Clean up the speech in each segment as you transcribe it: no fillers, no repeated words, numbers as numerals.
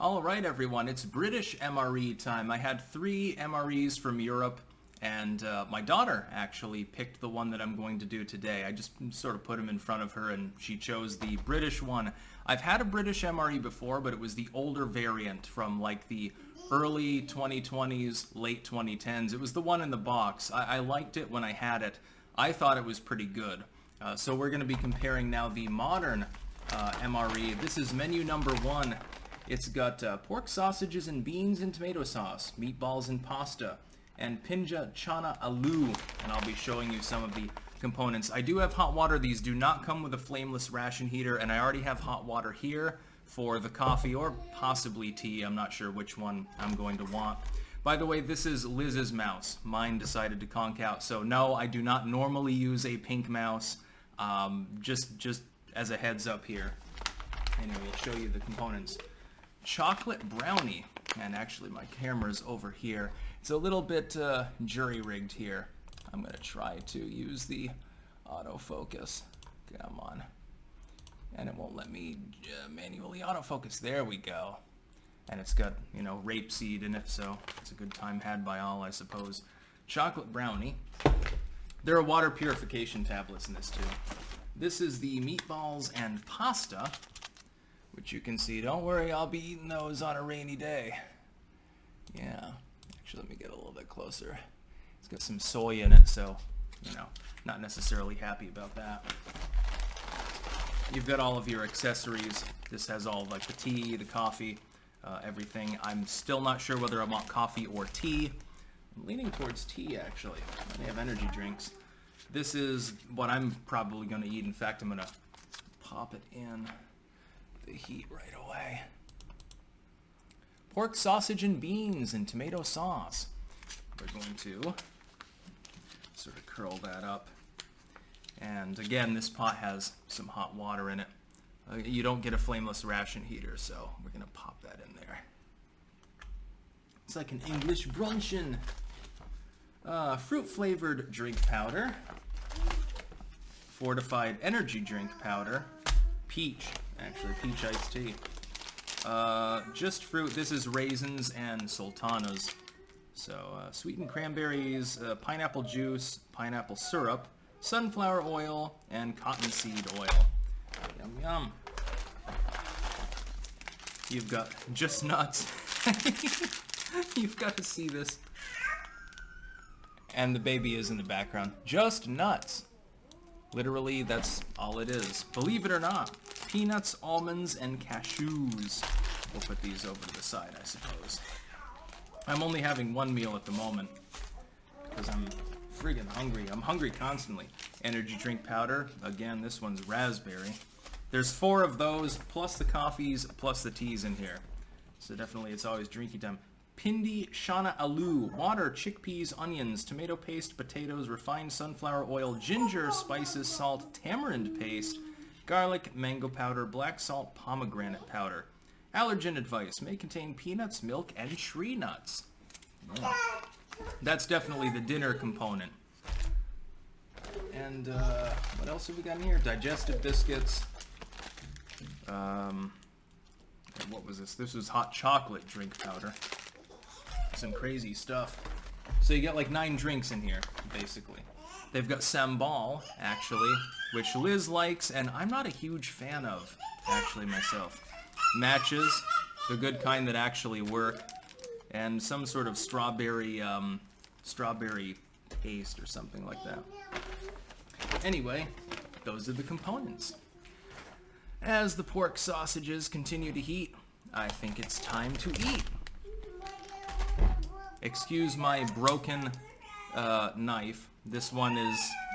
Alright everyone, it's British MRE time. I had 3 MREs from Europe, and my daughter actually picked the one that I'm going to do today. I just sort of put them in front of her and she chose the British one. I've had a British MRE before, but it was the older variant from like the early 2020s, late 2010s. It was the one in the box. I liked it when I had it. I thought it was pretty good. So we're going to be comparing now the modern MRE. This is menu number 1. It's got pork sausages and beans and tomato sauce, meatballs and pasta, and pinja chana aloo. And I'll be showing you some of the components. I do have hot water. These do not come with a flameless ration heater, and I already have hot water here for the coffee or possibly tea. I'm not sure which one I'm going to want. By the way, this is Liz's mouse. Mine decided to conk out, so no, I do not normally use a pink mouse. Just as a heads up here. Anyway, I'll show you the components. Chocolate brownie, and actually my camera's over here. It's a little bit jury-rigged here. I'm going to try to use the autofocus. Come on. And it won't let me manually autofocus. There we go. And it's got, you know, rapeseed in it, so it's a good time had by all, I suppose. Chocolate brownie. There are water purification tablets in this too. This is the meatballs and pasta, which you can see. Don't worry, I'll be eating those on a rainy day. Yeah, actually let me get a little bit closer. It's got some soy in it, so, you know, not necessarily happy about that. You've got all of your accessories. This has all like the tea, the coffee, everything. I'm still not sure whether I want coffee or tea. I'm leaning towards tea, actually. They have energy drinks. This is what I'm probably going to eat. In fact, I'm going to pop it in the heat right away. Pork sausage and beans and tomato sauce. We're going to sort of curl that up. And again, this pot has some hot water in it. You don't get a flameless ration heater, so we're going to pop that in there. It's like an English brunchin'. Fruit-flavored drink powder. Fortified energy drink powder. Peach. Actually, peach iced tea. Just fruit. This is raisins and sultanas. So, sweetened cranberries, pineapple juice, pineapple syrup, sunflower oil, and cottonseed oil. Yum, yum. You've got just nuts. You've got to see this. And the baby is in the background. Just nuts. Literally, that's all it is. Believe it or not. Peanuts, almonds, and cashews. We'll put these over to the side, I suppose. I'm only having one meal at the moment because I'm friggin' hungry. I'm hungry constantly. Energy drink powder. Again, this one's raspberry. There's 4 of those, plus the coffees, plus the teas in here. So definitely, it's always drinky time. Pindi shana aloo, water, chickpeas, onions, tomato paste, potatoes, refined sunflower oil, ginger, spices, salt, tamarind paste, garlic, mango powder, black salt, pomegranate powder. Allergen advice, may contain peanuts, milk, and tree nuts. Yeah. That's definitely the dinner component. And what else have we got in here? Digestive biscuits. What was this? This was hot chocolate drink powder. Some crazy stuff. So you get like 9 drinks in here, basically. They've got sambal, actually, which Liz likes, and I'm not a huge fan of, actually, myself. Matches, the good kind that actually work, and some sort of strawberry paste or something like that. Anyway, those are the components. As the pork sausages continue to heat, I think it's time to eat. Excuse my broken knife. This one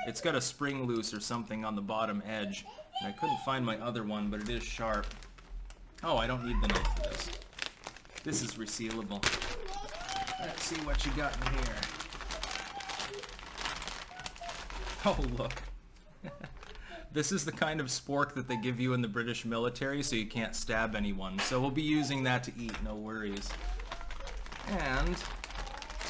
it's got a spring loose or something on the bottom edge. And I couldn't find my other one, but it is sharp. Oh, I don't need the knife for this. This is resealable. Let's see what you got in here. Oh, look. This is the kind of spork that they give you in the British military so you can't stab anyone. So we'll be using that to eat, no worries. And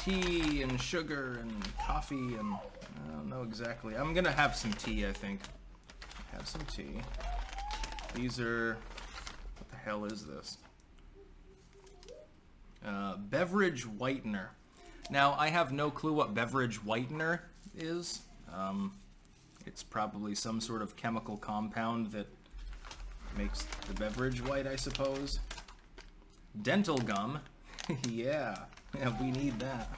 tea and sugar and coffee and I don't know exactly. I'm gonna have some tea, I think. Have some tea. These are... what the hell is this? Beverage whitener. Now, I have no clue what beverage whitener is. It's probably some sort of chemical compound that makes the beverage white, I suppose. Dental gum. Yeah, we need that.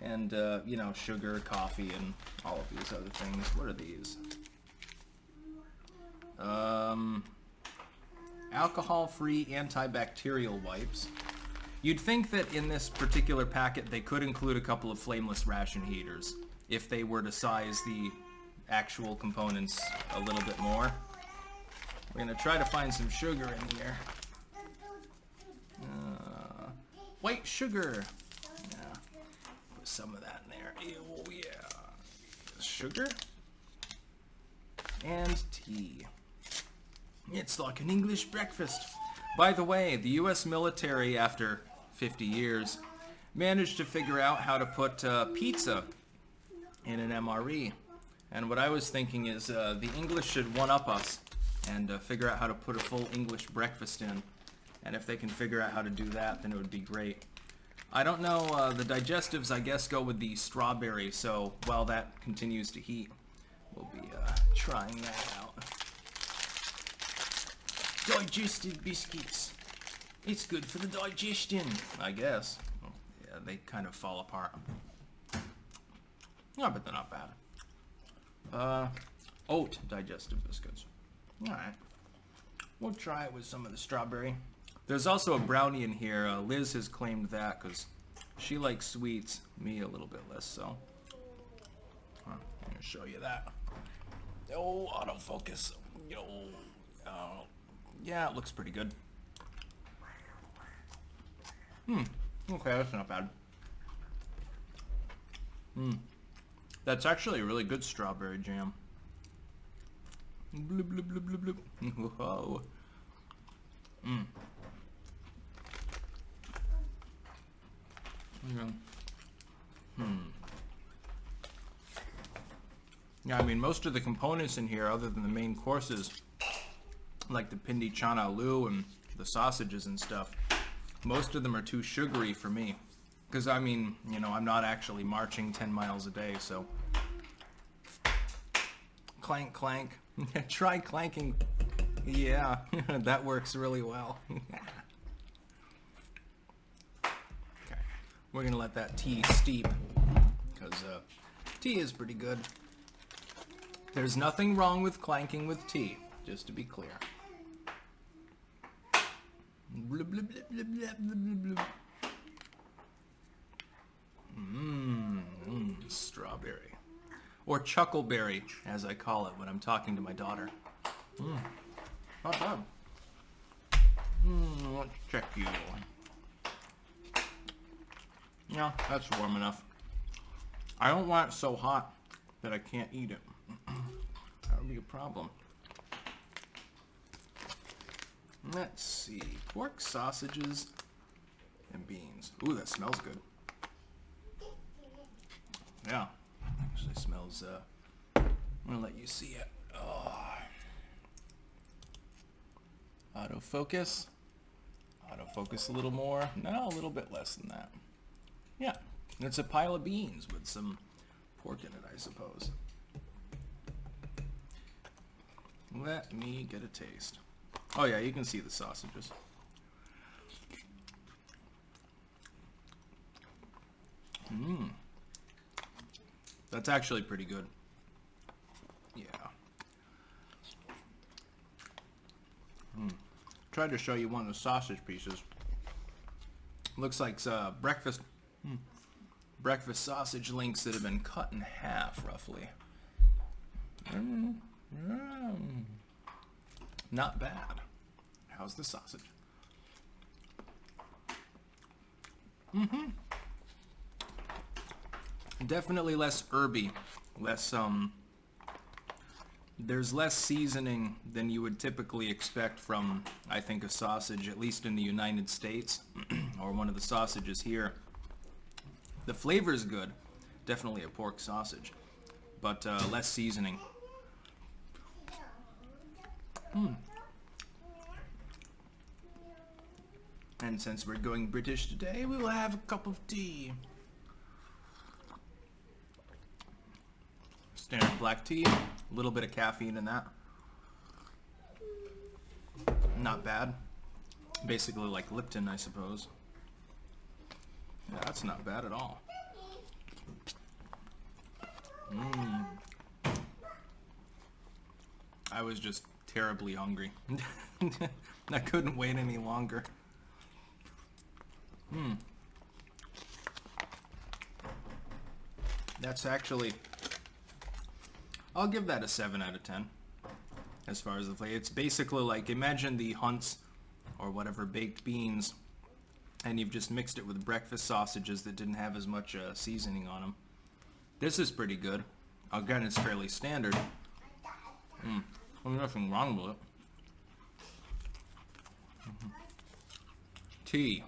And, you know, sugar, coffee, and all of these other things. What are these? Alcohol-free antibacterial wipes. You'd think that in this particular packet they could include a couple of flameless ration heaters if they were to size the actual components a little bit more. We're going to try to find some sugar in here. White sugar. Yeah. Put some of that in there. Oh yeah. Sugar. And tea. It's like an English breakfast. By the way, the US military, after 50 years, managed to figure out how to put pizza in an MRE. And what I was thinking is the English should one-up us and figure out how to put a full English breakfast in. And if they can figure out how to do that, then it would be great. I don't know, the digestives, I guess, go with the strawberry, so while that continues to heat, we'll be trying that out. Digestive biscuits. It's good for the digestion, I guess. Yeah, they kind of fall apart. No, but they're not bad. Oat digestive biscuits. Alright. We'll try it with some of the strawberry. There's also a brownie in here. Liz has claimed that because she likes sweets. Me a little bit less so. I'm going to show you that. Oh, autofocus. Yeah, it looks pretty good. Okay, that's not bad. That's actually a really good strawberry jam. Bloop, bloop, bloop, bloop, bloop. Whoa. Yeah, I mean, most of the components in here, other than the main courses, like the pindi chana aloo and the sausages and stuff, most of them are too sugary for me. Because, I mean, you know, I'm not actually marching 10 miles a day, so... Clank, clank. Try clanking. Yeah, that works really well. Okay, we're going to let that tea steep, because tea is pretty good. There's nothing wrong with clanking with tea, just to be clear. Blub, blub, blub, blub, blub, blub, blub. Strawberry. Or chuckleberry, as I call it when I'm talking to my daughter. Not bad. Let's check you. Yeah, that's warm enough. I don't want it so hot that I can't eat it. That would be a problem. Let's see. Pork sausages and beans. Ooh, that smells good. Yeah. Actually smells, I'm gonna let you see it. Oh. Autofocus. Autofocus a little more. No, a little bit less than that. Yeah. It's a pile of beans with some pork in it, I suppose. Let me get a taste. Oh yeah, you can see the sausages. That's actually pretty good. Yeah. Tried to show you one of the sausage pieces. Looks like breakfast sausage links that have been cut in half, roughly. Not bad. How's the sausage? Definitely less herby, less there's less seasoning than you would typically expect from, I think, a sausage, at least in the United States, or one of the sausages here. The flavor is good, definitely a pork sausage, but less seasoning. And since we're going British today, we will have a cup of tea. Standard black tea, a little bit of caffeine in that. Not bad. Basically like Lipton, I suppose. Yeah, that's not bad at all. I was just terribly hungry. I couldn't wait any longer. That's actually... I'll give that a 7 out of 10. As far as the flavor. It's basically like, imagine the Hunt's or whatever baked beans, and you've just mixed it with breakfast sausages that didn't have as much seasoning on them. This is pretty good. Again, it's fairly standard. There's nothing wrong with it. Tea.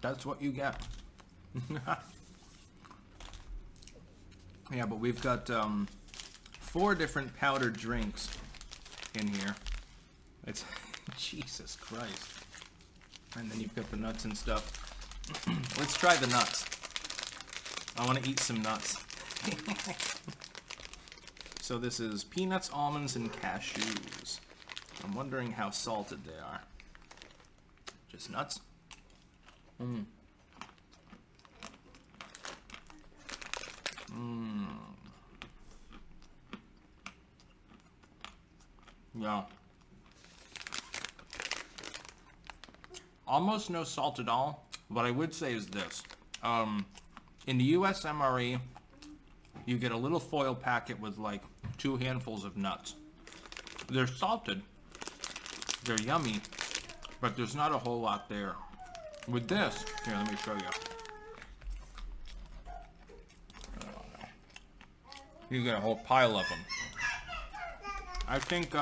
That's what you get. Yeah, but we've got 4 different powdered drinks in here. It's Jesus Christ. And then you've got the nuts and stuff. Let's try the nuts. I want to eat some nuts. So this is peanuts, almonds, and cashews. I'm wondering how salted they are. Just nuts. Yeah. Almost no salt at all. What I would say is this. In the US MRE, you get a little foil packet with like 2 handfuls of nuts. They're salted. They're yummy. But there's not a whole lot there. With this, here, let me show you. You get a whole pile of them. I think,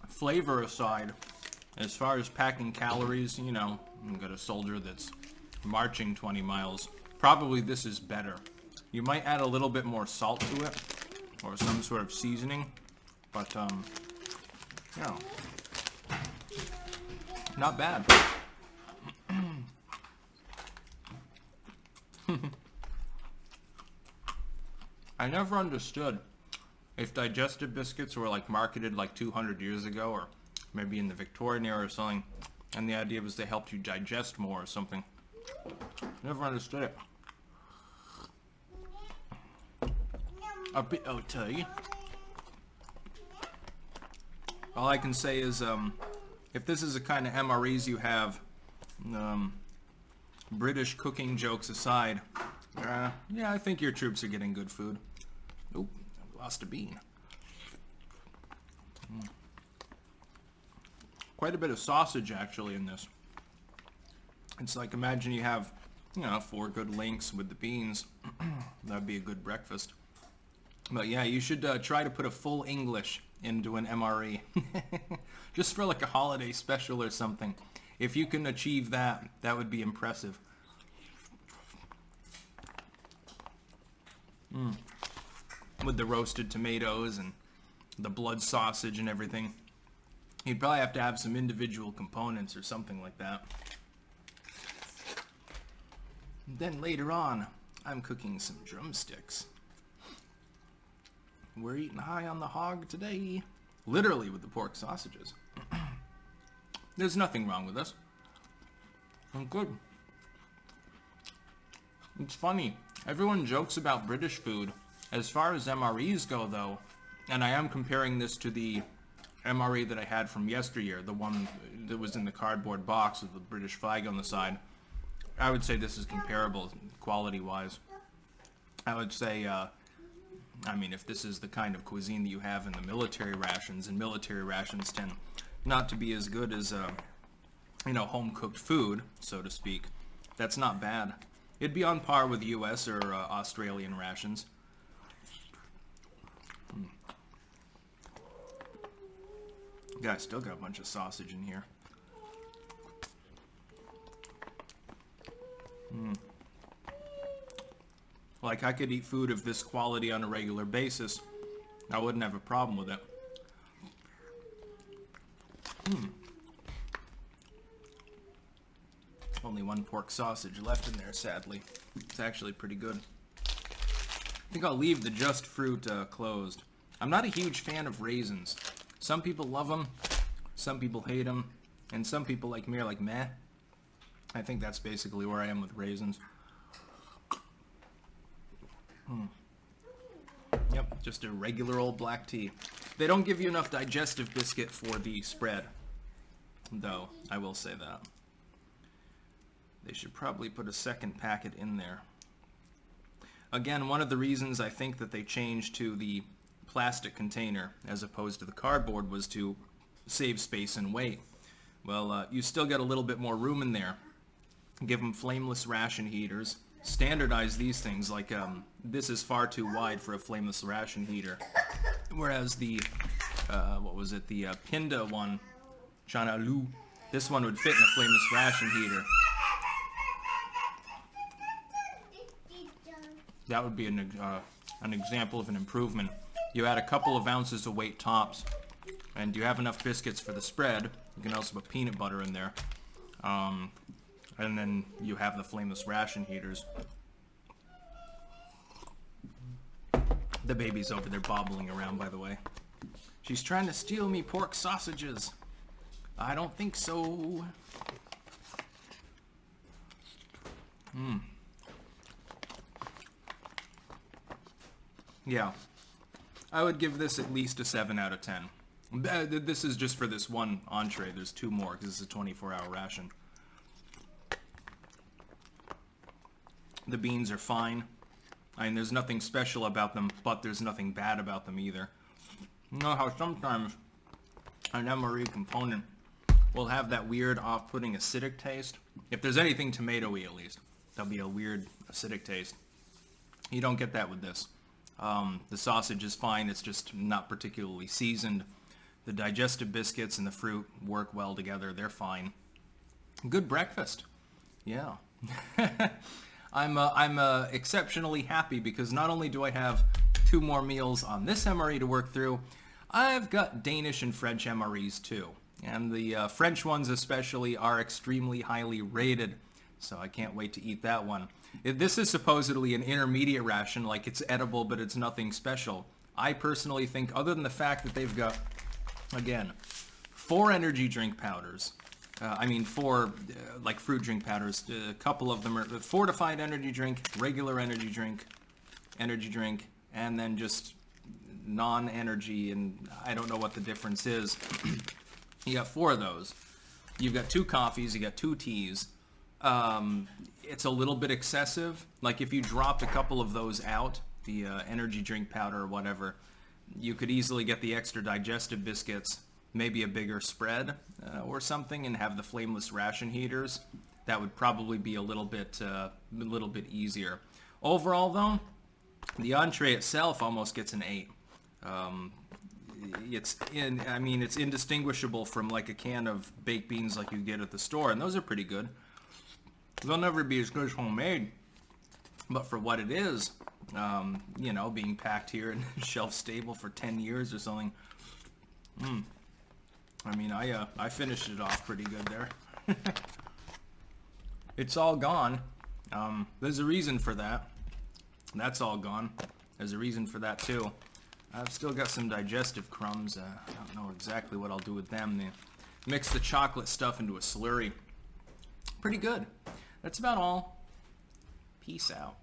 flavor aside, as far as packing calories, you know, you got a soldier that's marching 20 miles. Probably this is better. You might add a little bit more salt to it, or some sort of seasoning, but, you know, not bad. I never understood if digestive biscuits were like marketed like 200 years ago, or maybe in the Victorian era or something, and the idea was they helped you digest more or something. Never understood it. A bit of tea. All I can say is, if this is the kind of MREs you have, British cooking jokes aside, yeah, I think your troops are getting good food. Oop, I lost a bean. Quite a bit of sausage actually in this. It's like, imagine you have, you know, 4 good links with the beans. That'd be a good breakfast. But yeah, you should try to put a full English into an MRE. Just for like a holiday special or something. If you can achieve that, that would be impressive. With the roasted tomatoes and the blood sausage and everything. You'd probably have to have some individual components or something like that. And then later on, I'm cooking some drumsticks. We're eating high on the hog today. Literally with the pork sausages. There's nothing wrong with this. I'm good. It's funny. Everyone jokes about British food. As far as MREs go, though, and I am comparing this to the MRE that I had from yesteryear, the one that was in the cardboard box with the British flag on the side, I would say this is comparable quality-wise. I would say, I mean, if this is the kind of cuisine that you have in the military rations, and military rations tend not to be as good as, you know, home-cooked food, so to speak, that's not bad. It'd be on par with US or Australian rations. Yeah, I still got a bunch of sausage in here. Like, I could eat food of this quality on a regular basis. I wouldn't have a problem with it. Only one pork sausage left in there, sadly. It's actually pretty good. I think I'll leave the Just Fruit closed. I'm not a huge fan of raisins. Some people love them, some people hate them, and some people like me are like, meh. I think that's basically where I am with raisins. Yep, just a regular old black tea. They don't give you enough digestive biscuit for the spread, though, I will say that. They should probably put a second packet in there. Again, one of the reasons I think that they changed to the plastic container as opposed to the cardboard was to save space and weight. Well, you still get a little bit more room in there. Give them flameless ration heaters. Standardize these things, like this is far too wide for a flameless ration heater. Whereas the, what was it, the Pinda one, Chanalu, this one would fit in a flameless ration heater. That would be an example of an improvement. You add a couple of ounces of weight tops, and you have enough biscuits for the spread. You can also put peanut butter in there. And then you have the flameless ration heaters. The baby's over there bobbling around, by the way. She's trying to steal me pork sausages. I don't think so. Yeah. I would give this at least a 7 out of 10. This is just for this one entree. There's 2 more because it's a 24-hour ration. The beans are fine. I mean, there's nothing special about them, but there's nothing bad about them either. You know how sometimes an MRE component will have that weird off-putting acidic taste? If there's anything tomato-y, at least, there'll be a weird acidic taste. You don't get that with this. The sausage is fine, it's just not particularly seasoned. The digestive biscuits and the fruit work well together, they're fine. Good breakfast. Yeah. I'm exceptionally happy because not only do I have 2 more meals on this MRE to work through, I've got Danish and French MREs too. And the French ones especially are extremely highly rated, so I can't wait to eat that one. This is supposedly an intermediate ration, like it's edible but it's nothing special. I personally think, other than the fact that they've got, again, 4 energy drink powders, 4 like fruit drink powders. A couple of them are fortified energy drink, regular energy drink, and then just non-energy, and I don't know what the difference is. You got 4 of those. You've got 2 coffees, you got 2 teas. It's a little bit excessive. Like if you dropped a couple of those out, the energy drink powder or whatever, you could easily get the extra digestive biscuits, maybe a bigger spread or something, and have the flameless ration heaters. That would probably be a little bit easier. Overall, though, the entree itself almost gets an 8. It's indistinguishable from like a can of baked beans like you get at the store, and those are pretty good. They'll never be as good as homemade, but for what it is, being packed here and shelf stable for 10 years or something. I finished it off pretty good there. It's all gone. There's a reason for that. That's all gone. There's a reason for that too. I've still got some digestive crumbs. I don't know exactly what I'll do with them. They mix the chocolate stuff into a slurry. Pretty good. That's about all. Peace out.